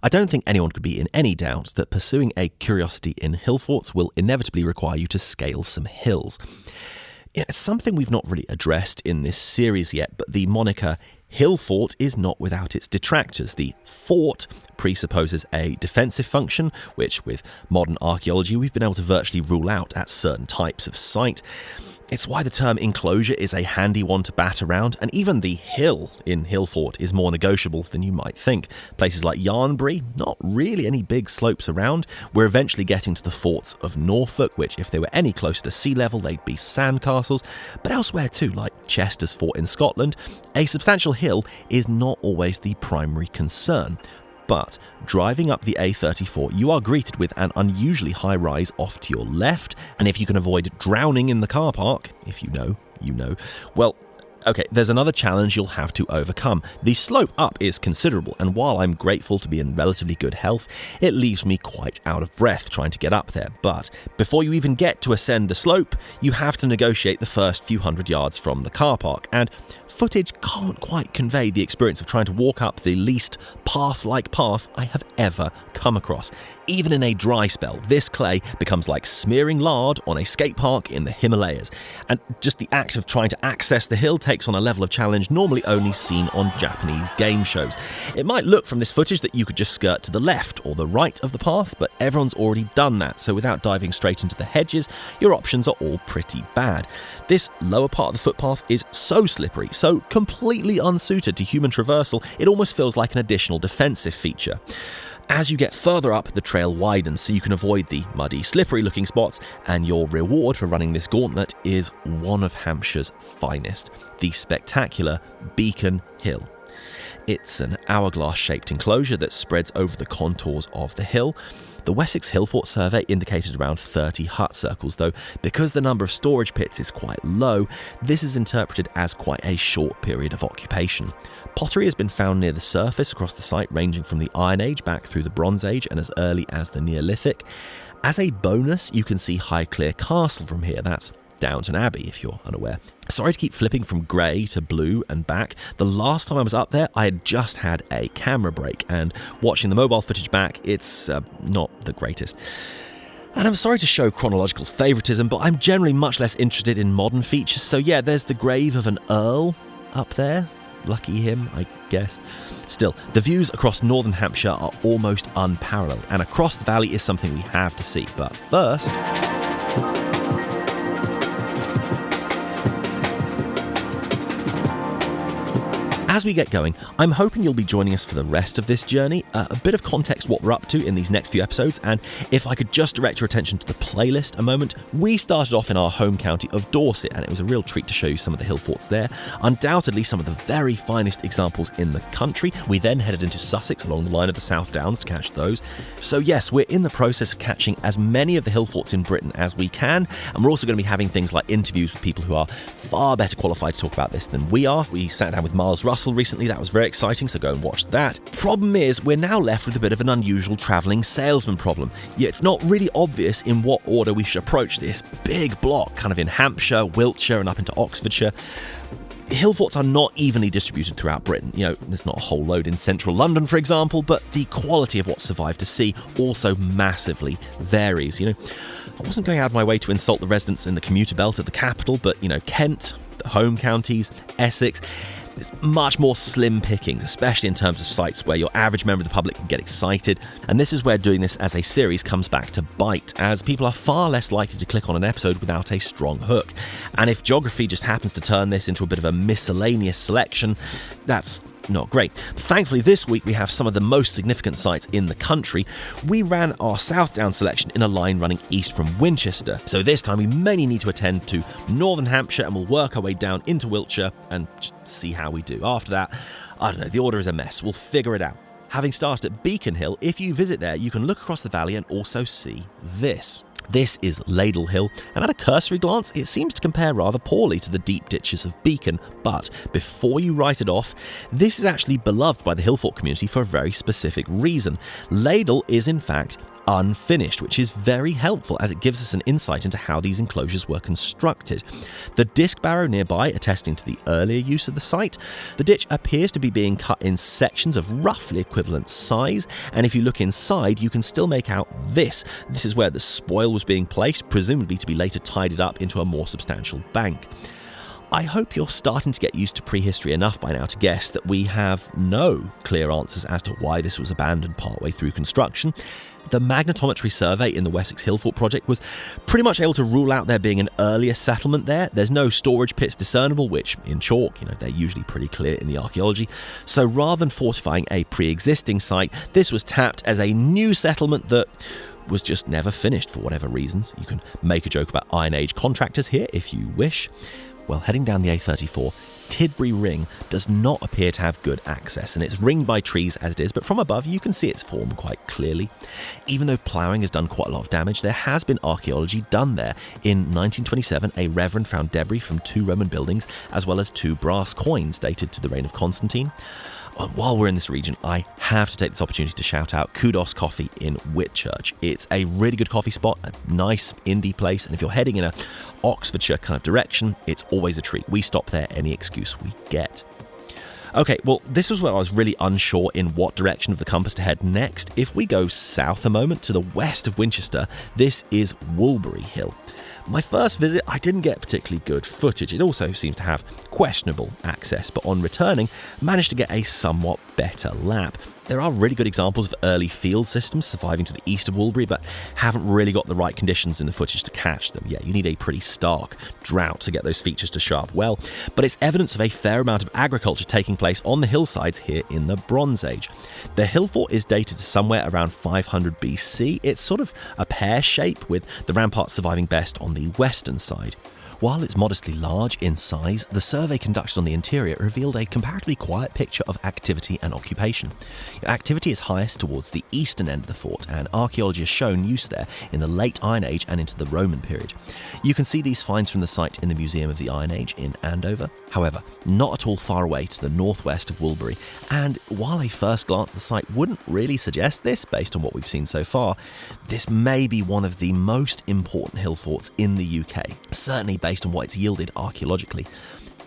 I don't think anyone could be in any doubt that pursuing a curiosity in Hillforts will inevitably require you to scale some hills. It's something we've not really addressed in this series yet, but the moniker Hillfort is not without its detractors. The fort presupposes a defensive function, which with modern archaeology we've been able to virtually rule out at certain types of site. It's why the term enclosure is a handy one to bat around, and even the hill in Hillfort is more negotiable than you might think. Places like Yarnbury, not really any big slopes around. We're eventually getting to the forts of Norfolk, which if they were any closer to sea level, they'd be sandcastles. But elsewhere too, like Chester's Fort in Scotland, a substantial hill is not always the primary concern. But driving up the A34, you are greeted with an unusually high rise off to your left, and if you can avoid drowning in the car park, if you know, you know, well, okay, there's another challenge you'll have to overcome. The slope up is considerable, and while I'm grateful to be in relatively good health, it leaves me quite out of breath trying to get up there. But before you even get to ascend the slope, you have to negotiate the first few hundred yards from the car park, and footage can't quite convey the experience of trying to walk up the least path-like path I have ever come across. Even in a dry spell, this clay becomes like smearing lard on a skate park in the Himalayas. And just the act of trying to access the hill takes on a level of challenge normally only seen on Japanese game shows. It might look from this footage that you could just skirt to the left or the right of the path, but everyone's already done that, so without diving straight into the hedges, your options are all pretty bad. This lower part of the footpath is so slippery, so completely unsuited to human traversal, it almost feels like an additional defensive feature. As you get further up, the trail widens so you can avoid the muddy, slippery-looking spots, and your reward for running this gauntlet is one of Hampshire's finest, the spectacular Beacon Hill. It's an hourglass-shaped enclosure that spreads over the contours of the hill. The Wessex Hillfort survey indicated around 30 hut circles, though because the number of storage pits is quite low, this is interpreted as quite a short period of occupation. Pottery has been found near the surface across the site, ranging from the Iron Age back through the Bronze Age and as early as the Neolithic. As a bonus, you can see Highclere Castle from here. That's Downton Abbey, if you're unaware. Sorry to keep flipping from grey to blue and back. The last time I was up there, I had just had a camera break, and watching the mobile footage back, it's not the greatest. And I'm sorry to show chronological favouritism, but I'm generally much less interested in modern features, so yeah, there's the grave of an earl up there. Lucky him, I guess. Still, the views across northern Hampshire are almost unparalleled, and across the valley is something we have to see. But first, as we get going, I'm hoping you'll be joining us for the rest of this journey. A bit of context what we're up to in these next few episodes, and if I could just direct your attention to the playlist a moment. We started off in our home county of Dorset, and it was a real treat to show you some of the Hillforts there. Undoubtedly some of the very finest examples in the country. We then headed into Sussex along the line of the South Downs to catch those. So yes, we're in the process of catching as many of the Hillforts in Britain as we can, and we're also going to be having things like interviews with people who are far better qualified to talk about this than we are. We sat down with Miles Russell recently, that was very exciting, so go and watch that. Problem is, we're now left with a bit of an unusual travelling salesman problem. Yeah, it's not really obvious in what order we should approach this big block, kind of in Hampshire, Wiltshire and up into Oxfordshire. Hillforts are not evenly distributed throughout Britain. You know, there's not a whole load in central London, for example, but the quality of what's survived to see also massively varies. You know, I wasn't going out of my way to insult the residents in the commuter belt at the capital, but, you know, Kent, the home counties, Essex, it's much more slim pickings, especially in terms of sites where your average member of the public can get excited. And this is where doing this as a series comes back to bite, as people are far less likely to click on an episode without a strong hook. And if geography just happens to turn this into a bit of a miscellaneous selection, that's not great. Thankfully, this week we have some of the most significant sites in the country. We ran our South Down selection in a line running east from Winchester, so this time we mainly need to attend to northern Hampshire, and we'll work our way down into Wiltshire and just see how we do. After that, I don't know, the order is a mess. We'll figure it out. Having started at Beacon Hill, if you visit there, you can look across the valley and also see this. This is Ladle Hill, and at a cursory glance, it seems to compare rather poorly to the deep ditches of Beacon, but before you write it off, this is actually beloved by the Hillfort community for a very specific reason. Ladle is in fact unfinished, which is very helpful as it gives us an insight into how these enclosures were constructed. The disc barrow nearby attesting to the earlier use of the site. The ditch appears to be being cut in sections of roughly equivalent size, and if you look inside you can still make out this. This is where the spoil was being placed, presumably to be later tidied up into a more substantial bank. I hope you're starting to get used to prehistory enough by now to guess that we have no clear answers as to why this was abandoned partway through construction. The magnetometry survey in the Wessex Hillfort project was pretty much able to rule out there being an earlier settlement there. There's no storage pits discernible, which in chalk, they're usually pretty clear in the archaeology. So rather than fortifying a pre-existing site, this was tapped as a new settlement that was just never finished for whatever reasons. You can make a joke about Iron Age contractors here if you wish. Well, heading down the A34, Tidbury Ring does not appear to have good access, and it's ringed by trees as it is, but from above you can see its form quite clearly. Even though ploughing has done quite a lot of damage, there has been archaeology done there. In 1927, a reverend found debris from 2 Roman buildings, as well as 2 brass coins dated to the reign of Constantine. While we're in this region, I have to take this opportunity to shout out Kudos Coffee in Whitchurch. It's a really good coffee spot, a nice indie place, and if you're heading in a Oxfordshire kind of direction, it's always a treat. We stop there any excuse we get. Okay, well, this was where I was really unsure in what direction of the compass to head next. If we go south a moment to the west of Winchester, this is Woolbury Hill. My first visit, I didn't get particularly good footage. It also seems to have questionable access, but on returning, managed to get a somewhat better lap. There are really good examples of early field systems surviving to the east of Woolbury, but haven't really got the right conditions in the footage to catch them. Yeah, you need a pretty stark drought to get those features to show up well, but it's evidence of a fair amount of agriculture taking place on the hillsides here in the Bronze Age. The Hillfort is dated to somewhere around 500 BC. It's sort of a pear shape, with the ramparts surviving best on the western side. While it's modestly large in size, the survey conducted on the interior revealed a comparatively quiet picture of activity and occupation. Activity is highest towards the eastern end of the fort, and archaeology has shown use there in the late Iron Age and into the Roman period. You can see these finds from the site in the Museum of the Iron Age in Andover. However, not at all far away to the northwest of Woolbury, and while a first glance at the site wouldn't really suggest this based on what we've seen so far, this may be one of the most important hill forts in the UK, certainly based on what it's yielded archaeologically.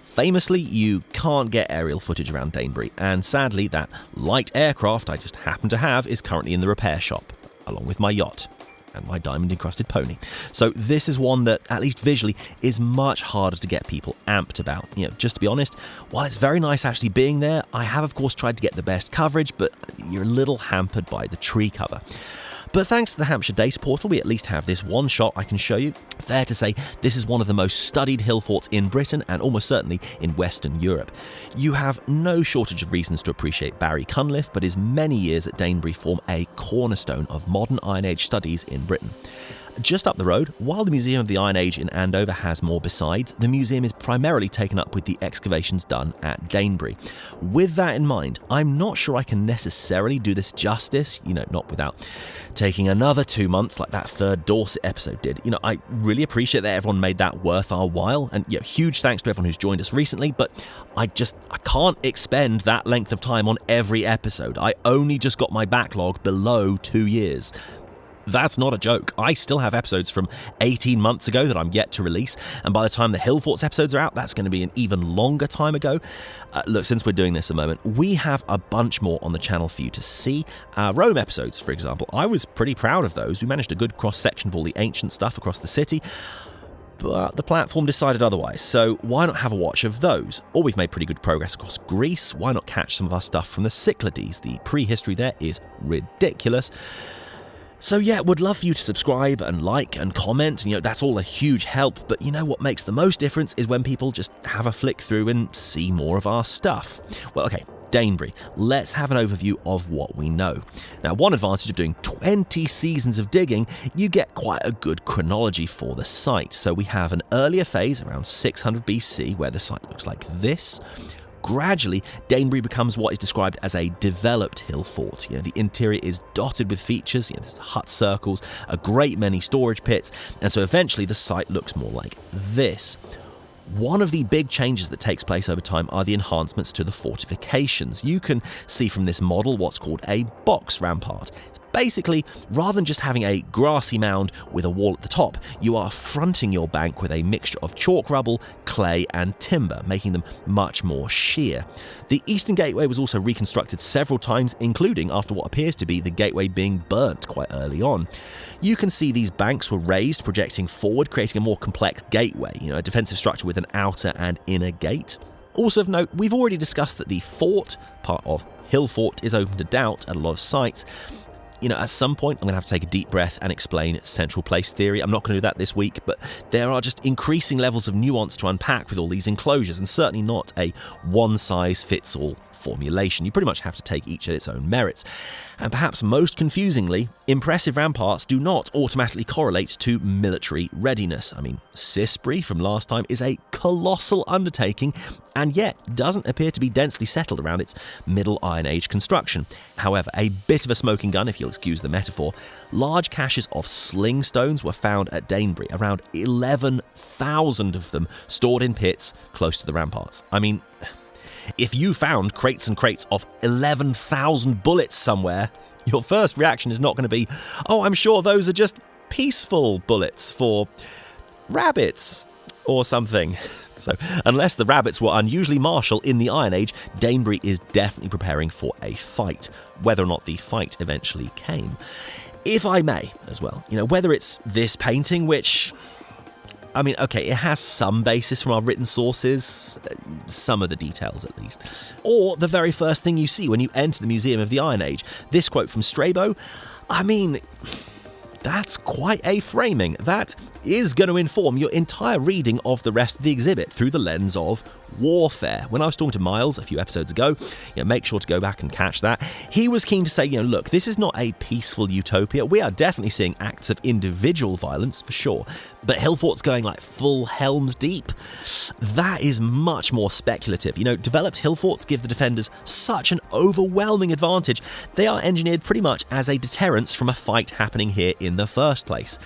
Famously, you can't get aerial footage around Danebury, and sadly that light aircraft I just happen to have is currently in the repair shop, along with my yacht and my diamond-encrusted pony. So this is one that, at least visually, is much harder to get people amped about. Just to be honest, while it's very nice actually being there, I have of course tried to get the best coverage, but you're a little hampered by the tree cover. But thanks to the Hampshire data portal, we at least have this one shot I can show you. Fair to say, this is one of the most studied hill forts in Britain and almost certainly in Western Europe. You have no shortage of reasons to appreciate Barry Cunliffe, but his many years at Danebury form a cornerstone of modern Iron Age studies in Britain. Just up the road, while the Museum of the Iron Age in Andover has more besides, the museum is primarily taken up with the excavations done at Danebury. With that in mind, I'm not sure I can necessarily do this justice, not without taking another 2 months like that third Dorset episode did. I really appreciate that everyone made that worth our while, and huge thanks to everyone who's joined us recently, but I can't expend that length of time on every episode. I only just got my backlog below 2 years. That's not a joke. I still have episodes from 18 months ago that I'm yet to release, and by the time the Hillforts episodes are out, that's going to be an even longer time ago. Look, since we're doing this a moment, we have a bunch more on the channel for you to see. Rome episodes, for example, I was pretty proud of those. We managed a good cross-section of all the ancient stuff across the city, but the platform decided otherwise, so why not have a watch of those? Or we've made pretty good progress across Greece, why not catch some of our stuff from the Cyclades? The prehistory there is ridiculous. So yeah, would love for you to subscribe and like and comment, and that's all a huge help, but what makes the most difference is when people just have a flick through and see more of our stuff. Well, okay, Danebury, let's have an overview of what we know. Now, one advantage of doing 20 seasons of digging, you get quite a good chronology for the site. So we have an earlier phase around 600 BC where the site looks like this. Gradually, Danebury becomes what is described as a developed hill fort. The interior is dotted with features, there's hut circles, a great many storage pits, and so eventually the site looks more like this. One of the big changes that takes place over time are the enhancements to the fortifications. You can see from this model what's called a box rampart. It's Basically, rather than just having a grassy mound with a wall at the top, you are fronting your bank with a mixture of chalk rubble, clay and timber, making them much more sheer. The eastern gateway was also reconstructed several times, including after what appears to be the gateway being burnt quite early on. You can see these banks were raised, projecting forward, creating a more complex gateway, a defensive structure with an outer and inner gate. Also of note, we've already discussed that the fort, part of Hillfort, is open to doubt at a lot of sites. At some point, I'm going to have to take a deep breath and explain central place theory. I'm not going to do that this week, but there are just increasing levels of nuance to unpack with all these enclosures, and certainly not a one-size-fits-all formulation. You pretty much have to take each at its own merits. And perhaps most confusingly, impressive ramparts do not automatically correlate to military readiness. Cissbury from last time is a colossal undertaking and yet doesn't appear to be densely settled around its Middle Iron Age construction. However, a bit of a smoking gun, if you'll excuse the metaphor, large caches of sling stones were found at Danebury, around 11,000 of them stored in pits close to the ramparts. If you found crates and crates of 11,000 bullets somewhere, your first reaction is not going to be, oh, I'm sure those are just peaceful bullets for rabbits or something. So, unless the rabbits were unusually martial in the Iron Age, Danebury is definitely preparing for a fight, whether or not the fight eventually came. If I may, as well, whether it's this painting, which... it has some basis from our written sources, some of the details at least. Or the very first thing you see when you enter the Museum of the Iron Age. This quote from Strabo, that's quite a framing. That is going to inform your entire reading of the rest of the exhibit through the lens of warfare. When I was talking to Miles a few episodes ago, make sure to go back and catch that. He was keen to say, look, this is not a peaceful utopia. We are definitely seeing acts of individual violence for sure. But Hillfort's going like full Helm's Deep. That is much more speculative. Developed Hillforts give the defenders such an overwhelming advantage. They are engineered pretty much as a deterrence from a fight happening here in the first place.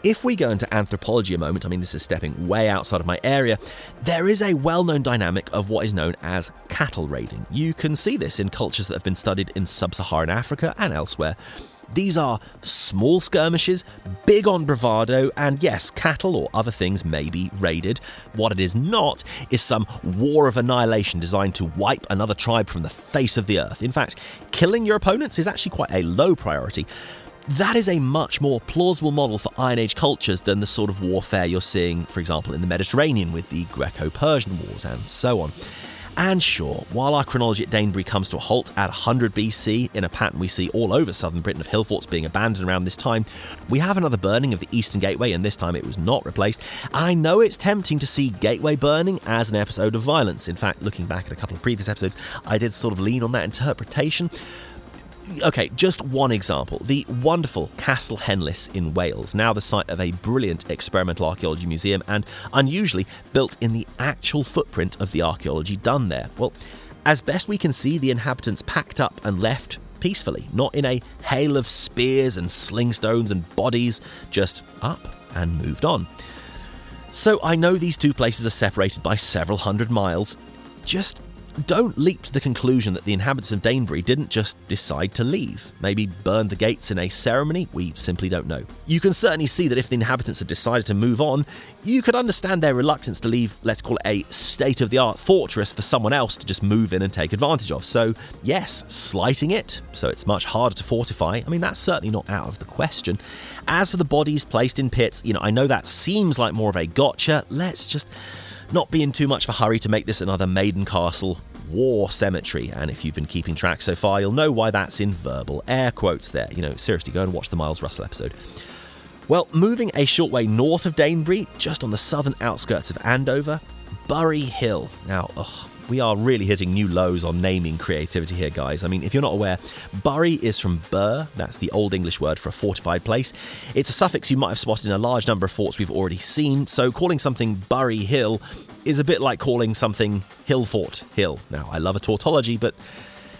If we go into anthropology a moment, this is stepping way outside of my area, there is a well-known dynamic of what is known as cattle raiding. You can see this in cultures that have been studied in sub-Saharan Africa and elsewhere. These are small skirmishes, big on bravado, and yes, cattle or other things may be raided. What it is not is some war of annihilation designed to wipe another tribe from the face of the earth. In fact, killing your opponents is actually quite a low priority. That is a much more plausible model for Iron Age cultures than the sort of warfare you're seeing, for example, in the Mediterranean with the Greco-Persian wars and so on. And sure, while our chronology at Danebury comes to a halt at 100 BC in a pattern we see all over southern Britain of Hillforts being abandoned around this time, we have another burning of the Eastern Gateway, and this time it was not replaced. I know it's tempting to see gateway burning as an episode of violence. In fact, looking back at a couple of previous episodes, I did sort of lean on that interpretation. Okay, just one example. The wonderful Castle Henlys in Wales, now the site of a brilliant experimental archaeology museum and unusually built in the actual footprint of the archaeology done there. Well, as best we can see, the inhabitants packed up and left peacefully, not in a hail of spears and sling stones and bodies, just up and moved on. So I know these two places are separated by several hundred miles. Just don't leap to the conclusion that the inhabitants of Danebury didn't just decide to leave. Maybe burned the gates in a ceremony? We simply don't know. You can certainly see that if the inhabitants had decided to move on, you could understand their reluctance to leave, let's call it a state-of-the-art fortress for someone else to just move in and take advantage of. So yes, slighting it, so it's much harder to fortify. That's certainly not out of the question. As for the bodies placed in pits, I know that seems like more of a gotcha. Let's just not be in too much of a hurry to make this another Maiden Castle war cemetery. And if you've been keeping track so far, you'll know why that's in verbal air quotes there. Seriously, go and watch the Miles Russell episode. Well, moving a short way north of Danebury, just on the southern outskirts of Andover, Bury Hill. Now, we are really hitting new lows on naming creativity here, guys. If you're not aware, Bury is from Bur, that's the Old English word for a fortified place. It's a suffix you might have spotted in a large number of forts we've already seen, so calling something Bury Hill is a bit like calling something Hillfort Hill. Now, I love a tautology, but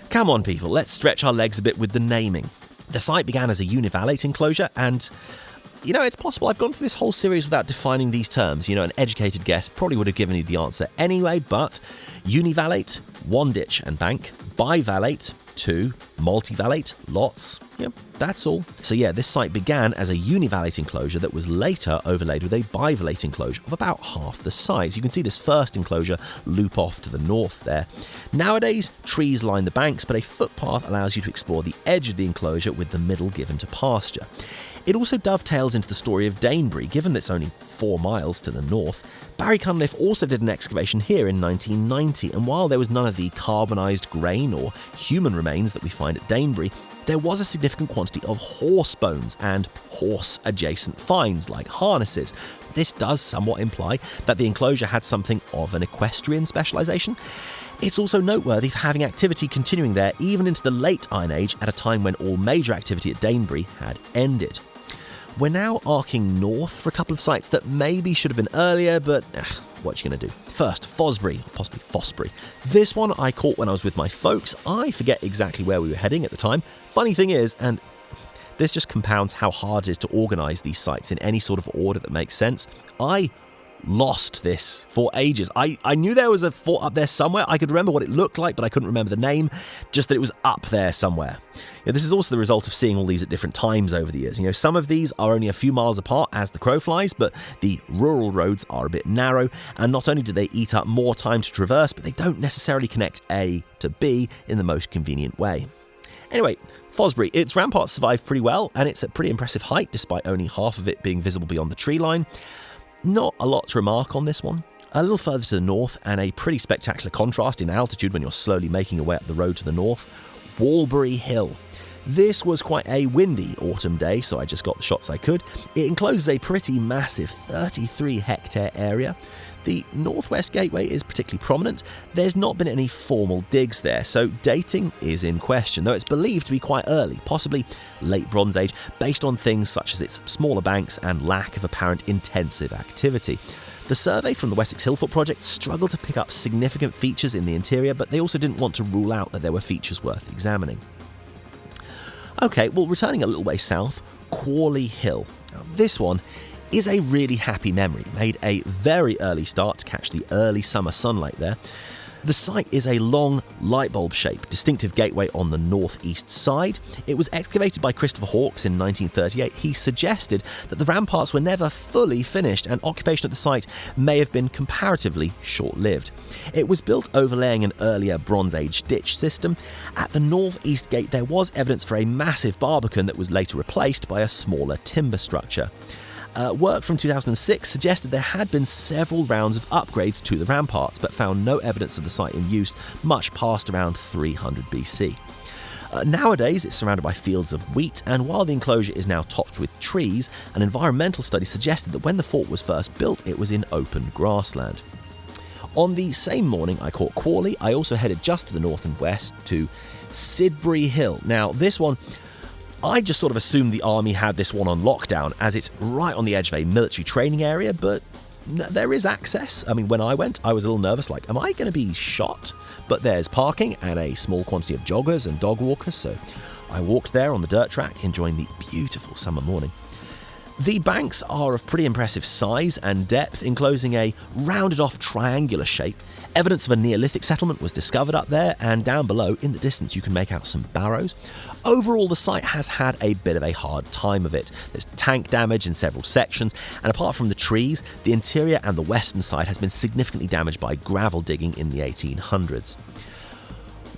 come on, people, let's stretch our legs a bit with the naming. The site began as a univalate enclosure, and it's possible I've gone through this whole series without defining these terms. An educated guess probably would have given you the answer anyway, but univalate, one ditch and bank, bivalate, 2 multivallate lots. Yep, that's all. So yeah, this site began as a univallate enclosure that was later overlaid with a bivallate enclosure of about half the size. You can see this first enclosure loop off to the north there. Nowadays, trees line the banks, but a footpath allows you to explore the edge of the enclosure with the middle given to pasture. It also dovetails into the story of Danebury, given that it's only 4 miles to the north. Barry Cunliffe also did an excavation here in 1990, and while there was none of the carbonised grain or human remains that we find at Danebury, there was a significant quantity of horse bones and horse-adjacent finds like harnesses. This does somewhat imply that the enclosure had something of an equestrian specialisation. It's also noteworthy for having activity continuing there even into the late Iron Age at a time when all major activity at Danebury had ended. We're now arcing north for a couple of sites that maybe should have been earlier, but what you going to do? First, Fosbury, possibly Fosbury. This one I caught when I was with my folks. I forget exactly where we were heading at the time. Funny thing is, and this just compounds how hard it is to organise these sites in any sort of order that makes sense, I lost this for ages. I knew there was a fort up there somewhere. I could remember what it looked like, but I couldn't remember the name, just that it was up there somewhere. This is also the result of seeing all these at different times over the years. Some of these are only a few miles apart as the crow flies, but the rural roads are a bit narrow, and not only do they eat up more time to traverse, but they don't necessarily connect A to B in the most convenient way. Anyway, Fosbury, its ramparts survived pretty well, and it's at pretty impressive height, despite only half of it being visible beyond the tree line. Not a lot to remark on this one. A little further to the north, and a pretty spectacular contrast in altitude when you're slowly making your way up the road to the north, Walbury Hill. This was quite a windy autumn day, so I just got the shots I could. It encloses a pretty massive 33-hectare area. The northwest gateway is particularly prominent. There's not been any formal digs there, so dating is in question, though it's believed to be quite early, possibly late Bronze Age, based on things such as its smaller banks and lack of apparent intensive activity. The survey from the Wessex Hillfort project struggled to pick up significant features in the interior, but they also didn't want to rule out that there were features worth examining. Okay, well, returning a little way south, Quarley Hill. Now, this one is a really happy memory. It made a very early start to catch the early summer sunlight there. The site is a long light bulb shape, distinctive gateway on the northeast side. It was excavated by Christopher Hawkes in 1938. He suggested that the ramparts were never fully finished and occupation at the site may have been comparatively short-lived. It was built overlaying an earlier Bronze Age ditch system. At the northeast gate there was evidence for a massive barbican that was later replaced by a smaller timber structure. Work from 2006 suggested there had been several rounds of upgrades to the ramparts, but found no evidence of the site in use much past around 300 BC. Nowadays, it's surrounded by fields of wheat, and while the enclosure is now topped with trees, an environmental study suggested that when the fort was first built, it was in open grassland. On the same morning I caught Quarley, I also headed just to the north and west to Sidbury Hill. Now, this one, I just sort of assumed the army had this one on lockdown as it's right on the edge of a military training area, but there is access. I mean, when I went, I was a little nervous, like, am I going to be shot? But there's parking and a small quantity of joggers and dog walkers, so I walked there on the dirt track, enjoying the beautiful summer morning. The banks are of pretty impressive size and depth, enclosing a rounded-off triangular shape. Evidence of a Neolithic settlement was discovered up there, and down below, in the distance, you can make out some barrows. Overall, the site has had a bit of a hard time of it. There's tank damage in several sections, and apart from the trees, the interior and the western side has been significantly damaged by gravel digging in the 1800s.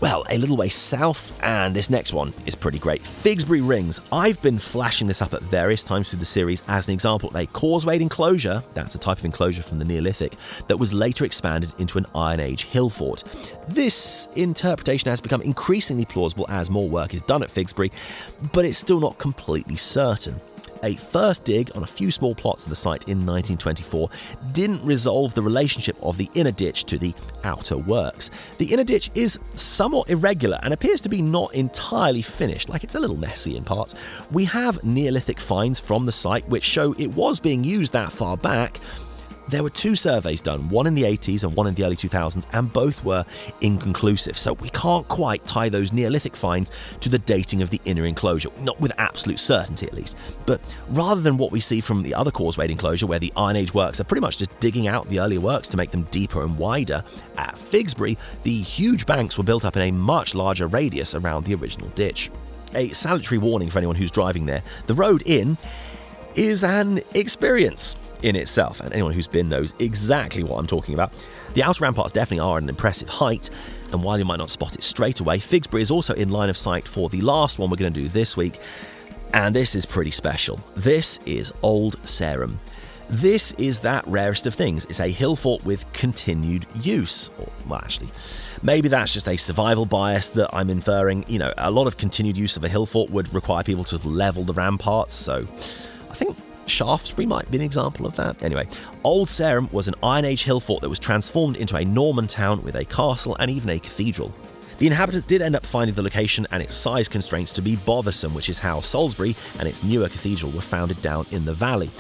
Well, a little way south, and this next one is pretty great. Figsbury Rings. I've been flashing this up at various times through the series as an example of a causewayed enclosure, that's a type of enclosure from the Neolithic, that was later expanded into an Iron Age hill fort. This interpretation has become increasingly plausible as more work is done at Figsbury, but it's still not completely certain. A first dig on a few small plots of the site in 1924 didn't resolve the relationship of the inner ditch to the outer works. The inner ditch is somewhat irregular and appears to be not entirely finished, like it's a little messy in parts. We have Neolithic finds from the site which show it was being used that far back, There were 2 surveys done, one in the 80s and one in the early 2000s, and both were inconclusive, so we can't quite tie those Neolithic finds to the dating of the inner enclosure, not with absolute certainty at least. But rather than what we see from the other causewayed enclosure, where the Iron Age works are pretty much just digging out the earlier works to make them deeper and wider, at Figsbury, the huge banks were built up in a much larger radius around the original ditch. A salutary warning for anyone who's driving there: the road in is an experience in itself, and anyone who's been knows exactly what I'm talking about. The outer ramparts definitely are at an impressive height, and while you might not spot it straight away, Figsbury is also in line of sight for the last one we're going to do this week, and this is pretty special. This is Old Sarum. This is that rarest of things. It's a hill fort with continued use. Or, well, actually, maybe that's just a survival bias that I'm inferring. You know, a lot of continued use of a hill fort would require people to level the ramparts, so I think Shaftesbury might be an example of that. Anyway, Old Sarum was an Iron Age hill fort that was transformed into a Norman town with a castle and even a cathedral. The inhabitants did end up finding the location and its size constraints to be bothersome, which is how Salisbury and its newer cathedral were founded down in the valley.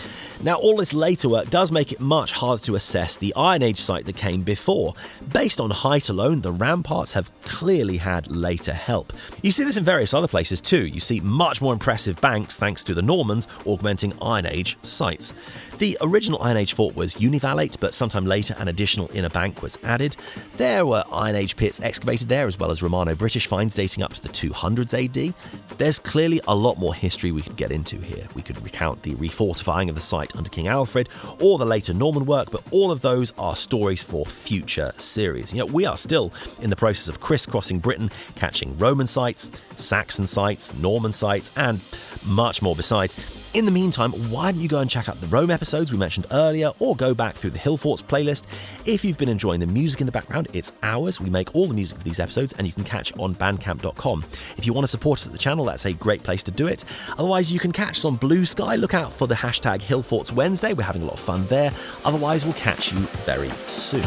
Now, all this later work does make it much harder to assess the Iron Age site that came before. Based on height alone, the ramparts have clearly had later help. You see this in various other places too. You see much more impressive banks thanks to the Normans augmenting Iron Age sites. The original Iron Age fort was univallate, but sometime later an additional inner bank was added. There were Iron Age pits excavated there, as well as Romano-British finds dating up to the 200s AD. There's clearly a lot more history we could get into here. We could recount the refortifying of the site under King Alfred, or the later Norman work, but all of those are stories for future series. You know, we are still in the process of crisscrossing Britain, catching Roman sites, Saxon sites, Norman sites, and much more besides. In the meantime, why don't you go and check out the Rome episodes we mentioned earlier, or go back through the Hillforts playlist. If you've been enjoying the music in the background, it's ours. We make all the music for these episodes, and you can catch it on bandcamp.com. If you want to support us at the channel, that's a great place to do it. Otherwise, you can catch us on Blue Sky. Look out for the hashtag Hillforts Wednesday. We're having a lot of fun there. Otherwise, we'll catch you very soon.